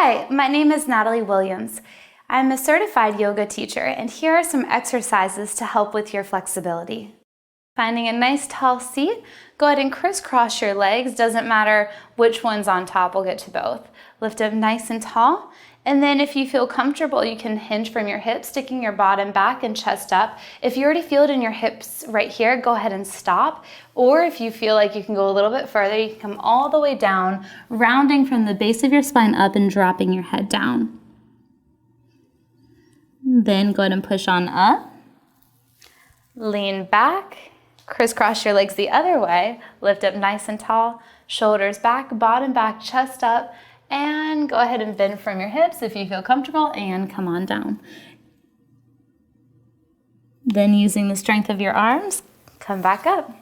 Hi, my name is Natalie Williams. I'm a certified yoga teacher, and here are some exercises to help with your flexibility. Finding a nice tall seat, go ahead and crisscross your legs. Doesn't matter which one's on top, we'll get to both. Lift up nice and tall, and then if you feel comfortable, you can hinge from your hips, sticking your bottom back and chest up. If you already feel it in your hips right here, go ahead and stop. Or if you feel like you can go a little bit further, you can come all the way down, rounding from the base of your spine up and dropping your head down. Then go ahead and push on up. Lean back, crisscross your legs the other way, lift up nice and tall, shoulders back, bottom back, chest up, and go ahead and bend from your hips if you feel comfortable and come on down. Then using the strength of your arms, come back up.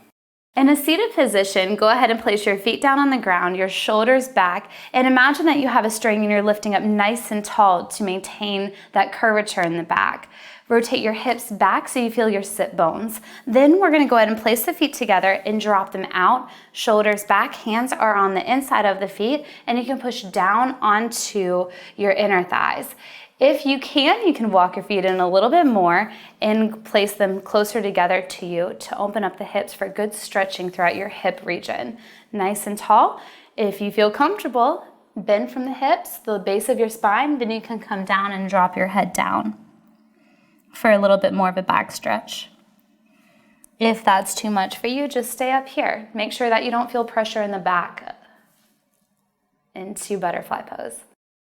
In a seated position, go ahead and place your feet down on the ground, your shoulders back, and imagine that you have a string and you're lifting up nice and tall to maintain that curvature in the back. Rotate your hips back so you feel your sit bones. Then we're gonna go ahead and place the feet together and drop them out, shoulders back, hands are on the inside of the feet, and you can push down onto your inner thighs. If you can walk your feet in a little bit more and place them closer together to you to open up the hips for good stretching throughout your hip region. Nice and tall. If you feel comfortable, bend from the hips, the base of your spine, then you can come down and drop your head down for a little bit more of a back stretch. If that's too much for you, just stay up here. Make sure that you don't feel pressure in the back into butterfly pose.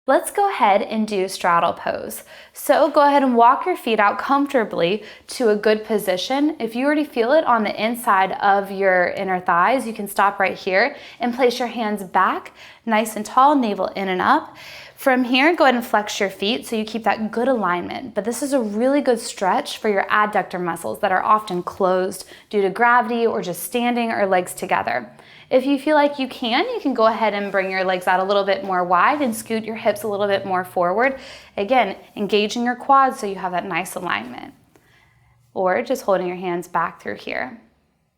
Let's go ahead and do straddle pose. So go ahead and walk your feet out comfortably to a good position. If you already feel it on the inside of your inner thighs, you can stop right here and place your hands back, nice and tall, navel in and up. From here, go ahead and flex your feet so you keep that good alignment. But this is a really good stretch for your adductor muscles that are often closed due to gravity or just standing or legs together. If you feel like you can go ahead and bring your legs out a little bit more wide and scoot your hips a little bit more forward. Again, engaging your quads so you have that nice alignment. Or just holding your hands back through here.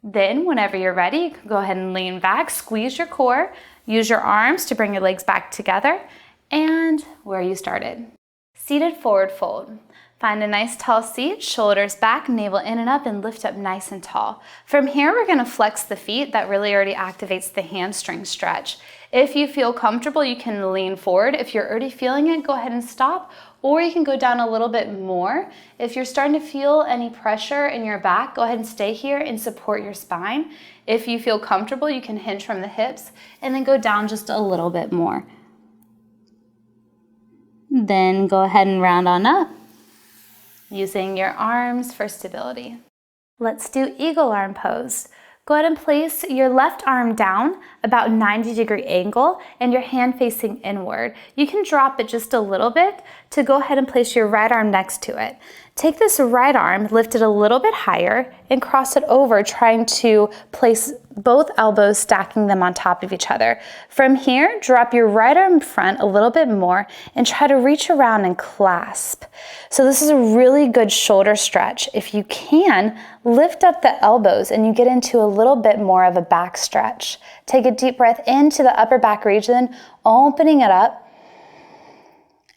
Then, whenever you're ready, you can go ahead and lean back, squeeze your core, use your arms to bring your legs back together, and where you started. Seated forward fold. Find a nice tall seat, shoulders back, navel in and up, and lift up nice and tall. From here, we're gonna flex the feet. That really already activates the hamstring stretch. If you feel comfortable, you can lean forward. If you're already feeling it, go ahead and stop, or you can go down a little bit more. If you're starting to feel any pressure in your back, go ahead and stay here and support your spine. If you feel comfortable, you can hinge from the hips and then go down just a little bit more. Then go ahead and round on up, using your arms for stability. Let's do eagle arm pose. Go ahead and place your left arm down about 90-degree angle and your hand facing inward. You can drop it just a little bit to go ahead and place your right arm next to it. Take this right arm, lift it a little bit higher, and cross it over, trying to place both elbows, stacking them on top of each other. From here, drop your right arm in front a little bit more and try to reach around and clasp. So this is a really good shoulder stretch. If you can, lift up the elbows and you get into a little bit more of a back stretch. Take a deep breath into the upper back region, opening it up.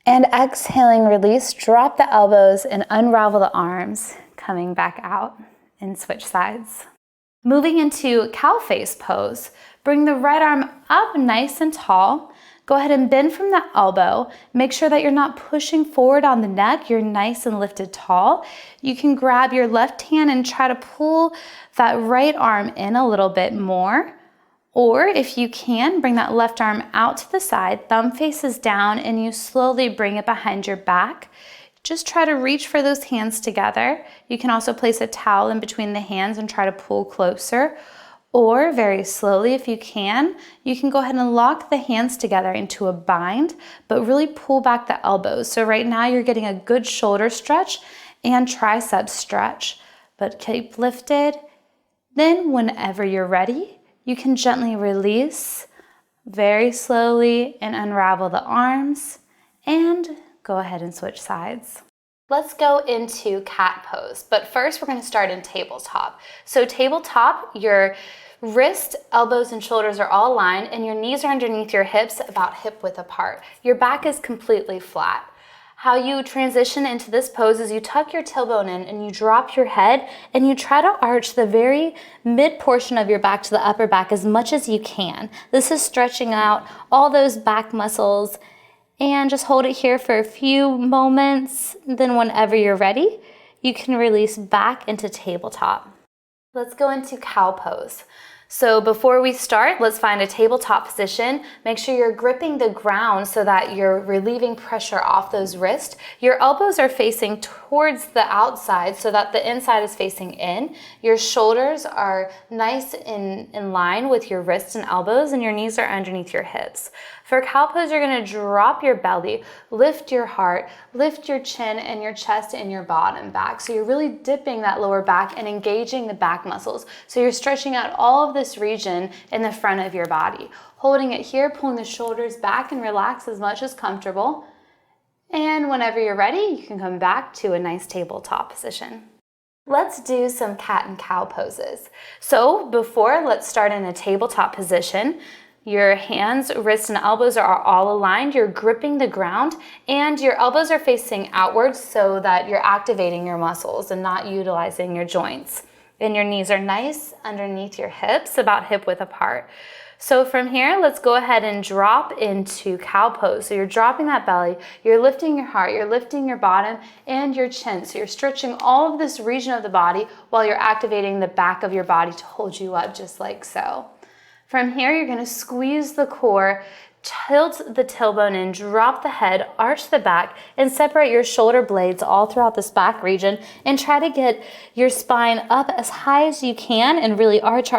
And exhaling, release, drop the elbows and unravel the arms, coming back out and switch sides. Moving into cow face pose, bring the right arm up nice and tall. Go ahead and bend from the elbow. Make sure that you're not pushing forward on the neck. You're nice and lifted tall. You can grab your left hand and try to pull that right arm in a little bit more. Or if you can, bring that left arm out to the side, thumb faces down, and you slowly bring it behind your back. Just try to reach for those hands together. You can also place a towel in between the hands and try to pull closer. Or very slowly, if you can go ahead and lock the hands together into a bind, but really pull back the elbows. So right now you're getting a good shoulder stretch and tricep stretch, but keep lifted. Then whenever you're ready, you can gently release very slowly and unravel the arms and go ahead and switch sides. Let's go into cat pose, but first we're going to start in tabletop. So tabletop, your Wrist, elbows, and shoulders are all aligned, and your knees are underneath your hips, about hip width apart. Your back is completely flat. How you transition into this pose is you tuck your tailbone in and you drop your head and you try to arch the very mid portion of your back to the upper back as much as you can. This is stretching out all those back muscles, and just hold it here for a few moments. Then whenever you're ready, you can release back into tabletop. Let's go into cow pose. So before we start, let's find a tabletop position. Make sure you're gripping the ground so that you're relieving pressure off those wrists. Your elbows are facing towards the outside so that the inside is facing in. Your shoulders are nice in line with your wrists and elbows, and your knees are underneath your hips. For cow pose, you're gonna drop your belly, lift your heart, lift your chin and your chest and your bottom back. So you're really dipping that lower back and engaging the back muscles. So you're stretching out all of this region in the front of your body. Holding it here, pulling the shoulders back and relax as much as comfortable. And whenever you're ready, you can come back to a nice tabletop position. Let's do some cat and cow poses. So let's start in a tabletop position. Your hands, wrists, and elbows are all aligned. You're gripping the ground and your elbows are facing outwards so that you're activating your muscles and not utilizing your joints. And your knees are nice underneath your hips, about hip width apart. So from here, let's go ahead and drop into cow pose. So you're dropping that belly, you're lifting your heart, you're lifting your bottom and your chin. So you're stretching all of this region of the body while you're activating the back of your body to hold you up just like so. From here, you're gonna squeeze the core, tilt the tailbone in, drop the head, arch the back, and separate your shoulder blades all throughout this back region, and try to get your spine up as high as you can and really arch,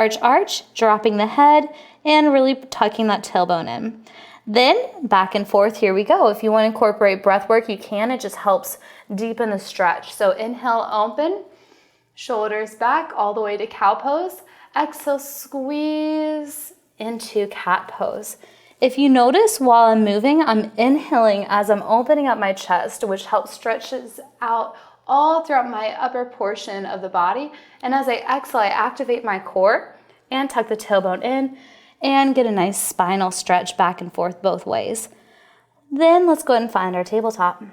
dropping the head and really tucking that tailbone in. Then back and forth, here we go. If you want to incorporate breath work, you can. It just helps deepen the stretch. So inhale, open, shoulders back all the way to cow pose. Exhale, squeeze into cat pose. If you notice while I'm moving, I'm inhaling as I'm opening up my chest, which helps stretches out all throughout my upper portion of the body. And as I exhale, I activate my core and tuck the tailbone in and get a nice spinal stretch back and forth both ways. Then let's go ahead and find our tabletop.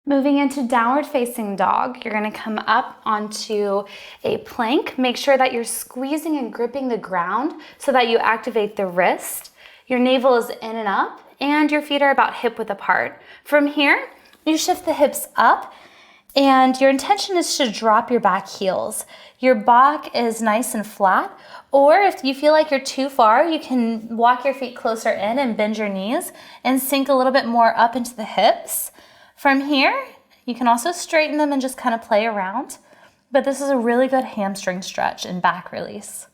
Moving into downward facing dog, you're gonna come up onto a plank. Make sure that you're squeezing and gripping the ground so that you activate the wrist. Your navel is in and up, and your feet are about hip width apart. From here, you shift the hips up, and your intention is to drop your back heels. Your back is nice and flat, or if you feel like you're too far, you can walk your feet closer in and bend your knees and sink a little bit more up into the hips. From here, you can also straighten them and just kind of play around, but this is a really good hamstring stretch and back release.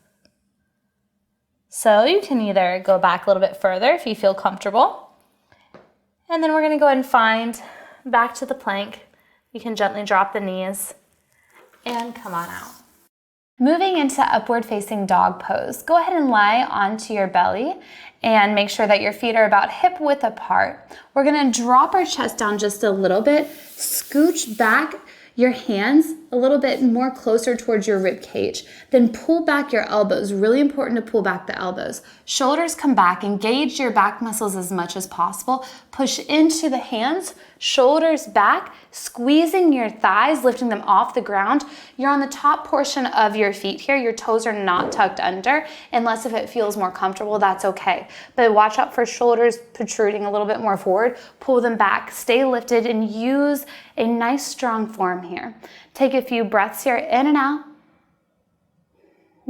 So you can either go back a little bit further if you feel comfortable, and then we're gonna go ahead and find back to the plank. You can gently drop the knees and come on out. Moving into upward facing dog pose, go ahead and lie onto your belly and make sure that your feet are about hip width apart. We're gonna drop our chest down just a little bit, scooch back your hands a little bit more closer towards your rib cage. Then pull back your elbows. Really important to pull back the elbows. Shoulders come back. Engage your back muscles as much as possible. Push into the hands, shoulders back, squeezing your thighs, lifting them off the ground. You're on the top portion of your feet here. Your toes are not tucked under. Unless if it feels more comfortable, that's okay. But watch out for shoulders protruding a little bit more forward. Pull them back. Stay lifted and use a nice strong form here. Take a few breaths here, in and out.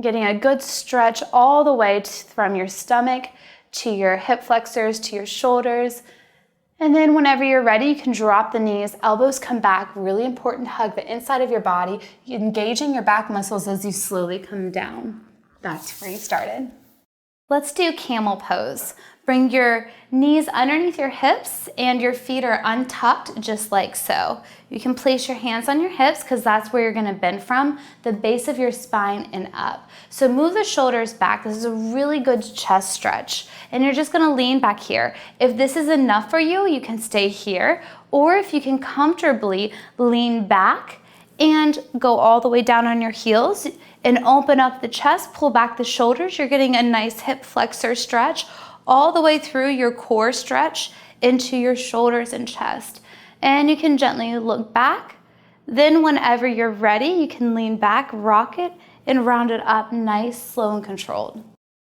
Getting a good stretch all the way from your stomach to your hip flexors to your shoulders. And then whenever you're ready, you can drop the knees, elbows come back. Really important to hug the inside of your body, engaging your back muscles as you slowly come down. That's where you started. Let's do camel pose. Bring your knees underneath your hips and your feet are untucked just like so. You can place your hands on your hips because that's where you're gonna bend from, the base of your spine and up. So move the shoulders back. This is a really good chest stretch. And you're just gonna lean back here. If this is enough for you, you can stay here. Or if you can comfortably lean back and go all the way down on your heels, and open up the chest, pull back the shoulders. You're getting a nice hip flexor stretch all the way through your core stretch into your shoulders and chest. And you can gently look back. Then whenever you're ready, you can lean back, rock it, and round it up nice, slow, and controlled.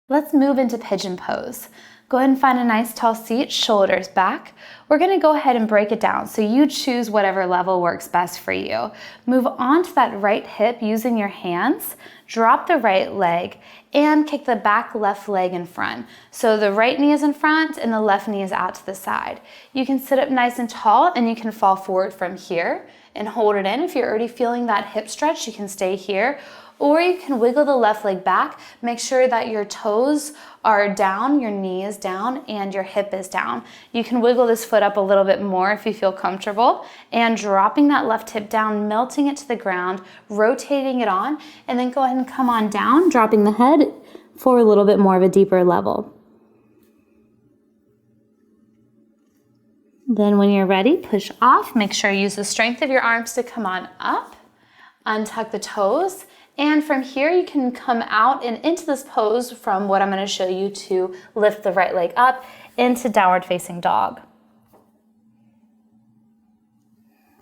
Let's move into pigeon pose. Go ahead and find a nice tall seat, shoulders back. We're gonna go ahead and break it down, so you choose whatever level works best for you. Move onto that right hip using your hands, drop the right leg, and kick the back left leg in front. So the right knee is in front and the left knee is out to the side. You can sit up nice and tall and you can fall forward from here and hold it in. If you're already feeling that hip stretch, you can stay here. Or you can wiggle the left leg back. Make sure that your toes are down, your knee is down, and your hip is down. You can wiggle this foot up a little bit more if you feel comfortable, and dropping that left hip down, melting it to the ground, rotating it on, and then go ahead and come on down, dropping the head for a little bit more of a deeper level. Then when you're ready, push off. Make sure you use the strength of your arms to come on up, untuck the toes, and from here, you can come out and into this pose from what I'm going to show you to lift the right leg up into downward facing dog.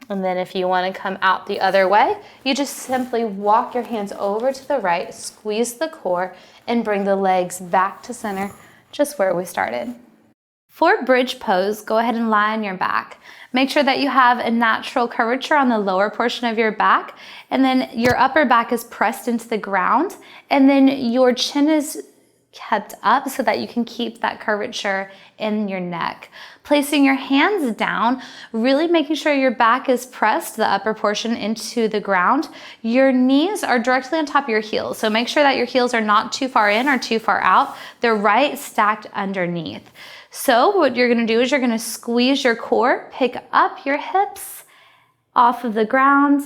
And then if you want to come out the other way, you just simply walk your hands over to the right, squeeze the core, and bring the legs back to center, just where we started. For bridge pose, go ahead and lie on your back. Make sure that you have a natural curvature on the lower portion of your back, and then your upper back is pressed into the ground, and then your chin is kept up so that you can keep that curvature in your neck. Placing your hands down, really making sure your back is pressed, the upper portion, into the ground. Your knees are directly on top of your heels, so make sure that your heels are not too far in or too far out. They're right stacked underneath. So what you're gonna do is you're gonna squeeze your core, pick up your hips off of the ground,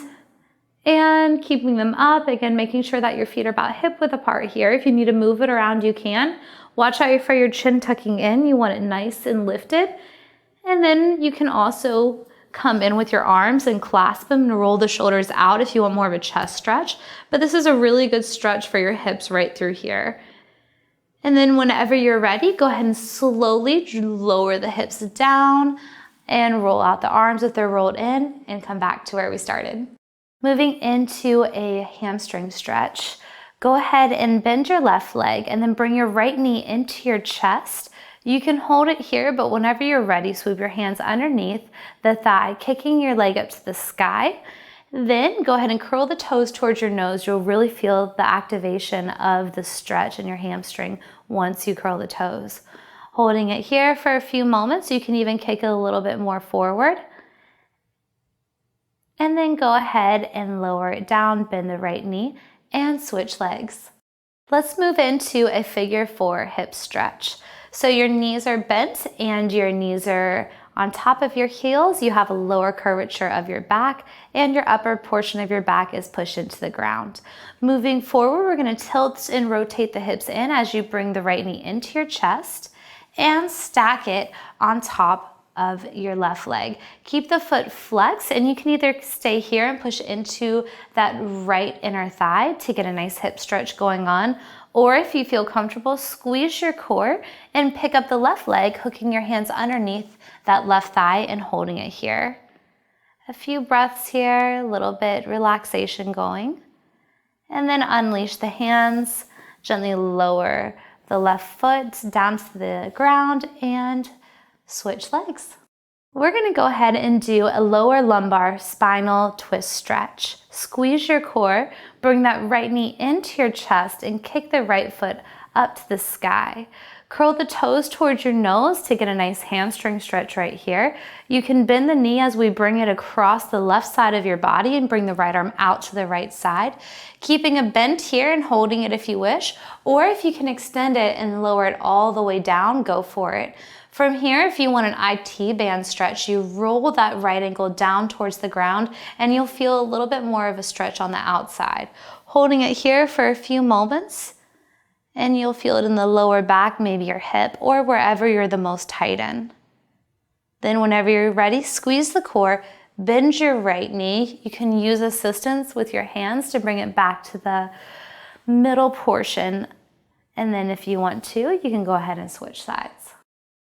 and keeping them up. Again, making sure that your feet are about hip width apart here. If you need to move it around, you can. Watch out for your chin tucking in. You want it nice and lifted. And then you can also come in with your arms and clasp them and roll the shoulders out if you want more of a chest stretch. But this is a really good stretch for your hips right through here. And then whenever you're ready, go ahead and slowly lower the hips down and roll out the arms if they're rolled in, and come back to where we started. Moving into a hamstring stretch, go ahead and bend your left leg and then bring your right knee into your chest. You can hold it here, but whenever you're ready, sweep your hands underneath the thigh, kicking your leg up to the sky. Then go ahead and curl the toes towards your nose. You'll really feel the activation of the stretch in your hamstring once you curl the toes. Holding it here for a few moments, you can even kick it a little bit more forward. And then go ahead and lower it down, bend the right knee, and switch legs. Let's move into a figure 4 hip stretch. So your knees are bent and your knees are on top of your heels. You have a lower curvature of your back, and your upper portion of your back is pushed into the ground. Moving forward, we're going to tilt and rotate the hips in as you bring the right knee into your chest and stack it on top of your left leg. Keep the foot flexed, and you can either stay here and push into that right inner thigh to get a nice hip stretch going on, or if you feel comfortable, squeeze your core and pick up the left leg, hooking your hands underneath that left thigh and holding it here. A few breaths here, a little bit relaxation going. And then unleash the hands, gently lower the left foot down to the ground and switch legs. We're gonna go ahead and do a lower lumbar spinal twist stretch. Squeeze your core, bring that right knee into your chest and kick the right foot up to the sky. Curl the toes towards your nose to get a nice hamstring stretch right here. You can bend the knee as we bring it across the left side of your body and bring the right arm out to the right side. Keeping a bend here and holding it if you wish, or if you can extend it and lower it all the way down, go for it. From here, if you want an IT band stretch, you roll that right ankle down towards the ground and you'll feel a little bit more of a stretch on the outside. Holding it here for a few moments, and you'll feel it in the lower back, maybe your hip, or wherever you're the most tight in. Then whenever you're ready, squeeze the core, bend your right knee. You can use assistance with your hands to bring it back to the middle portion. And then if you want to, you can go ahead and switch sides.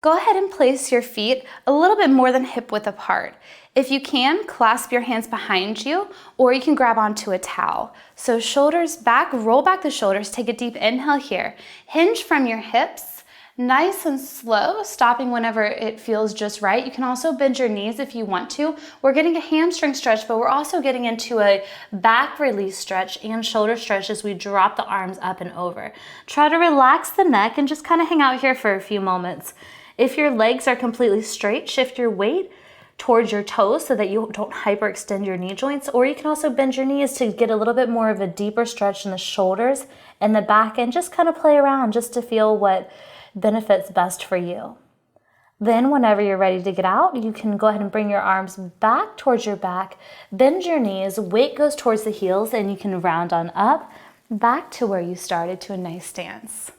Go ahead and place your feet a little bit more than hip width apart. If you can, clasp your hands behind you, or you can grab onto a towel. So shoulders back, roll back the shoulders, take a deep inhale here. Hinge from your hips, nice and slow, stopping whenever it feels just right. You can also bend your knees if you want to. We're getting a hamstring stretch, but we're also getting into a back release stretch and shoulder stretch as we drop the arms up and over. Try to relax the neck and just kind of hang out here for a few moments. If your legs are completely straight, shift your weight towards your toes so that you don't hyperextend your knee joints, or you can also bend your knees to get a little bit more of a deeper stretch in the shoulders and the back, and just kind of play around just to feel what benefits best for you. Then whenever you're ready to get out, you can go ahead and bring your arms back towards your back, bend your knees, weight goes towards the heels, and you can round on up back to where you started to a nice stance.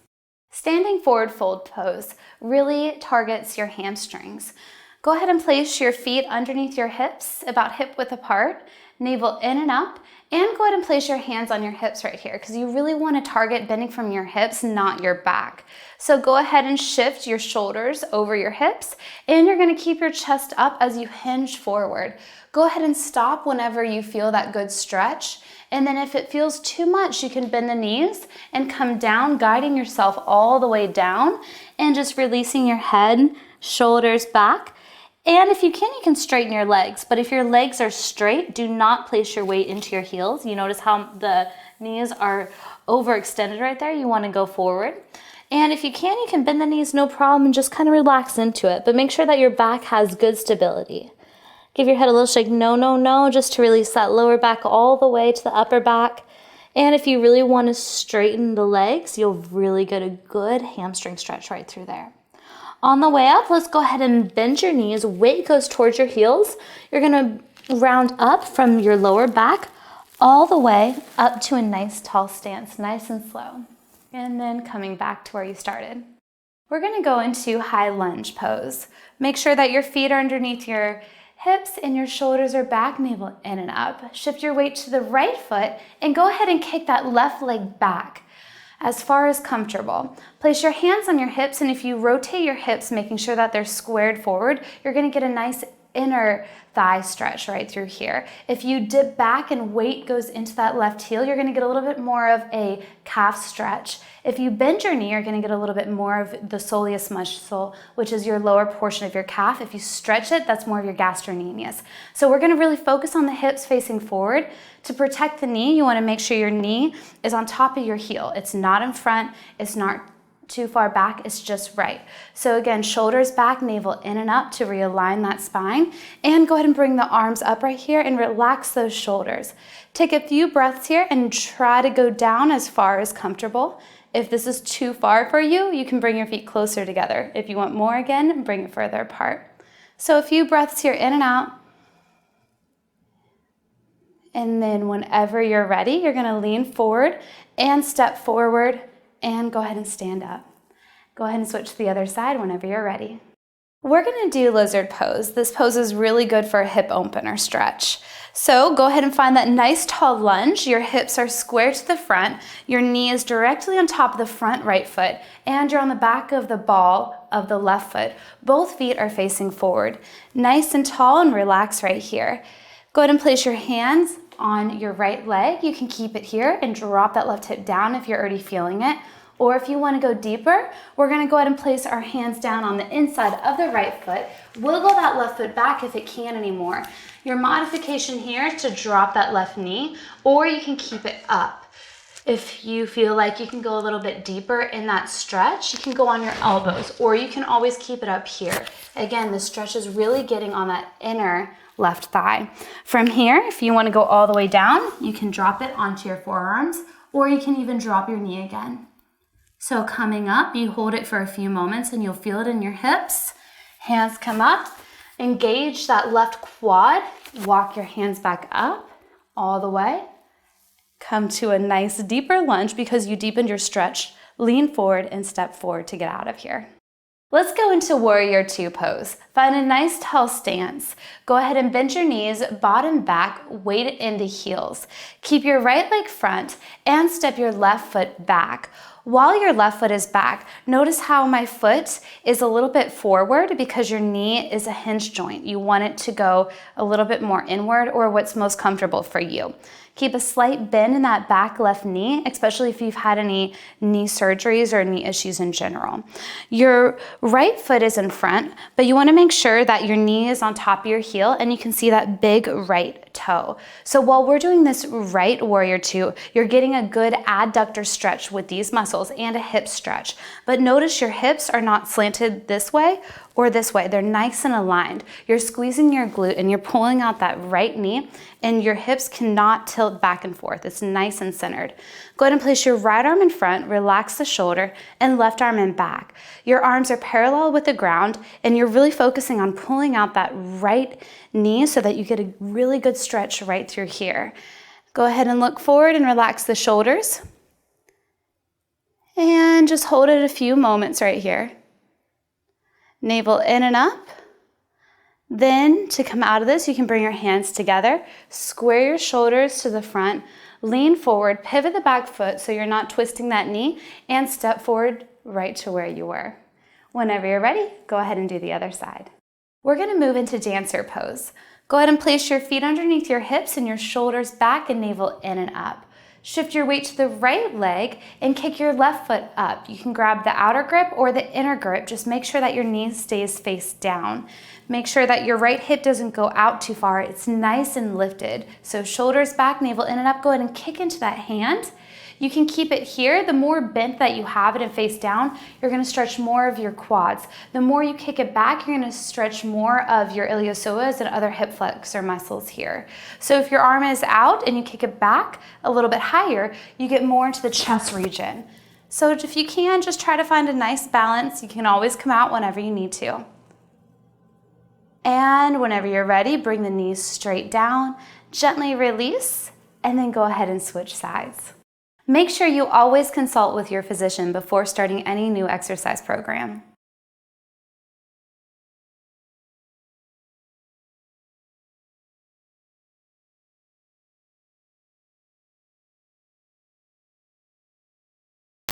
Standing forward fold pose really targets your hamstrings. Go ahead and place your feet underneath your hips, about hip width apart, navel in and up, and go ahead and place your hands on your hips right here because you really want to target bending from your hips, not your back. So go ahead and shift your shoulders over your hips, and you're going to keep your chest up as you hinge forward. Go ahead and stop whenever you feel that good stretch. And then if it feels too much, you can bend the knees and come down, guiding yourself all the way down and just releasing your head, shoulders back. And if you can straighten your legs. But if your legs are straight, do not place your weight into your heels. You notice how the knees are overextended right there. You want to go forward. And if you can bend the knees, no problem, and just kind of relax into it. But make sure that your back has good stability. Give your head a little shake, no, no, no, just to release that lower back all the way to the upper back. And if you really want to straighten the legs, you'll really get a good hamstring stretch right through there. On the way up, let's go ahead and bend your knees. Weight goes towards your heels. You're going to round up from your lower back all the way up to a nice tall stance, nice and slow. And then coming back to where you started. We're going to go into high lunge pose. Make sure that your feet are underneath your hips and your shoulders are back, navel in and up. Shift your weight to the right foot and go ahead and kick that left leg back as far as comfortable. Place your hands on your hips, and if you rotate your hips, making sure that they're squared forward, you're gonna get a nice inner thigh stretch right through here. If you dip back and weight goes into that left heel, you're gonna get a little bit more of a calf stretch. If you bend your knee, you're gonna get a little bit more of the soleus muscle, which is your lower portion of your calf. If you stretch it, that's more of your gastrocnemius. So we're gonna really focus on the hips facing forward. To protect the knee, you wanna make sure your knee is on top of your heel. It's not in front, it's not too far back, it's just right. So again, shoulders back, navel in and up to realign that spine, and go ahead and bring the arms up right here and relax those shoulders. Take a few breaths here and try to go down as far as comfortable. If this is too far for you, you can bring your feet closer together. If you want more again, bring it further apart. So a few breaths here in and out. And then whenever you're ready, you're gonna lean forward and step forward and go ahead and stand up. Go ahead and switch to the other side whenever you're ready. We're gonna do lizard pose. This pose is really good for a hip opener stretch. So go ahead and find that nice tall lunge. Your hips are square to the front. Your knee is directly on top of the front right foot, and you're on the back of the ball of the left foot. Both feet are facing forward. Nice and tall and relax right here. Go ahead and place your hands on your right leg. You can keep it here and drop that left hip down if you're already feeling it. Or if you want to go deeper, we're going to go ahead and place our hands down on the inside of the right foot. Wiggle that left foot back if it can't anymore. Your modification here is to drop that left knee, or you can keep it up. If you feel like you can go a little bit deeper in that stretch, you can go on your elbows, or you can always keep it up here. Again, the stretch is really getting on that inner left thigh. From here, if you want to go all the way down, you can drop it onto your forearms, or you can even drop your knee again. So coming up, you hold it for a few moments and you'll feel it in your hips. Hands come up, engage that left quad, walk your hands back up all the way. Come to a nice deeper lunge because you deepened your stretch. Lean forward and step forward to get out of here. Let's go into Warrior Two pose. Find a nice tall stance. Go ahead and bend your knees, bottom back, weight into heels. Keep your right leg front and step your left foot back. While your left foot is back, notice how my foot is a little bit forward because your knee is a hinge joint. You want it to go a little bit more inward or what's most comfortable for you. Keep a slight bend in that back left knee, especially if you've had any knee surgeries or knee issues in general. Your right foot is in front, but you want to make sure that your knee is on top of your heel and you can see that big right toe. So while we're doing this right Warrior Two, you're getting a good adductor stretch with these muscles and a hip stretch. But notice your hips are not slanted this way or this way. They're nice and aligned. You're squeezing your glute and you're pulling out that right knee, and your hips cannot tilt back and forth. It's nice and centered. Go ahead and place your right arm in front, relax the shoulder, and left arm in back. Your arms are parallel with the ground, and you're really focusing on pulling out that right knee so that you get a really good stretch right through here. Go ahead and look forward and relax the shoulders. And just hold it a few moments right here. Navel in and up. Then to come out of this, you can bring your hands together, square your shoulders to the front, lean forward, pivot the back foot so you're not twisting that knee, and step forward right to where you were. Whenever you're ready, go ahead and do the other side. We're going to move into dancer pose. Go ahead and place your feet underneath your hips and your shoulders back and navel in and up. Shift your weight to the right leg and kick your left foot up. You can grab the outer grip or the inner grip. Just make sure that your knee stays face down. Make sure that your right hip doesn't go out too far. It's nice and lifted. So shoulders back, navel in and up. Go ahead and kick into that hand. You can keep it here. The more bent that you have it and face down, you're going to stretch more of your quads. The more you kick it back, you're going to stretch more of your iliopsoas and other hip flexor muscles here. So if your arm is out and you kick it back a little bit higher, you get more into the chest region. So if you can, just try to find a nice balance. You can always come out whenever you need to. And whenever you're ready, bring the knees straight down, gently release, and then go ahead and switch sides. Make sure you always consult with your physician before starting any new exercise program.